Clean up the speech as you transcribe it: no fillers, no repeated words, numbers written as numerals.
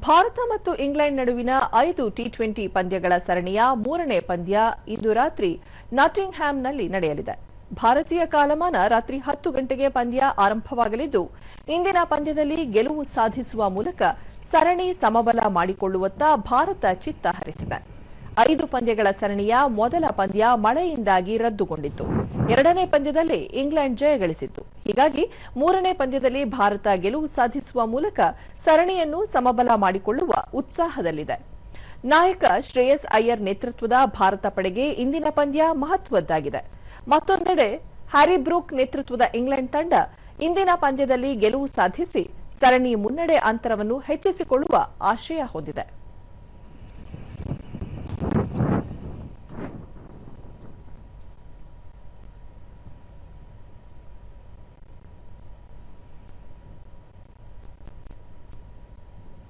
ಭಾರತ ಮತ್ತು ಇಂಗ್ಲೆಂಡ್ ನಡುವಿನ 5 ಟಿ20 ಪಂದ್ಯಗಳ ಸರಣಿಯ ಮೂರನೇ ಪಂದ್ಯ ಇಂದು ರಾತ್ರಿ ನಾಟಿಂಗ್ಹ್ಯಾಮ್ನಲ್ಲಿ ನಡೆಯಲಿದೆ. ಭಾರತೀಯ ಕಾಲಮಾನ ರಾತ್ರಿ 10 ಗಂಟೆಗೆ ಪಂದ್ಯ ಆರಂಭವಾಗಲಿದ್ದು, ಇಂದಿನ ಪಂದ್ಯದಲ್ಲಿ ಗೆಲುವು ಸಾಧಿಸುವ ಮೂಲಕ ಸರಣಿ ಸಮಬಲ ಮಾಡಿಕೊಳ್ಳುವತ್ತ ಭಾರತ ಚಿತ್ತ ಹರಿಸಿದೆ. 5 ಪಂದ್ಯಗಳ ಸರಣಿಯ ಮೊದಲ ಪಂದ್ಯ ಮಳೆಯಿಂದಾಗಿ ರದ್ದುಗೊಂಡಿತ್ತು. ಎರಡನೇ ಪಂದ್ಯದಲ್ಲಿ ಇಂಗ್ಲೆಂಡ್ ಜಯಗಳಿಸಿತ್ತು. ಹೀಗಾಗಿ ಮೂರನೇ ಪಂದ್ಯದಲ್ಲಿ ಭಾರತ ಗೆಲುವು ಸಾಧಿಸುವ ಮೂಲಕ ಸರಣಿಯನ್ನು ಸಮಬಲ ಮಾಡಿಕೊಳ್ಳುವ ಉತ್ಸಾಹದಲ್ಲಿದೆ. ನಾಯಕ ಶ್ರೇಯಸ್ ಅಯ್ಯರ್ ನೇತೃತ್ವದ ಭಾರತ ಪಡೆಗೆ ಇಂದಿನ ಪಂದ್ಯ ಮಹತ್ವದ್ದಾಗಿದೆ. ಮತ್ತೊಂದೆಡೆ ಹ್ಯಾರಿ ಬ್ರೂಕ್ ನೇತೃತ್ವದ ಇಂಗ್ಲೆಂಡ್ ತಂಡ ಇಂದಿನ ಪಂದ್ಯದಲ್ಲಿ ಗೆಲುವು ಸಾಧಿಸಿ ಸರಣಿ ಮುನ್ನಡೆ ಅಂತರವನ್ನು ಹೆಚ್ಚಿಸಿಕೊಳ್ಳುವ ಆಶಯ ಹೊಂದಿದೆ.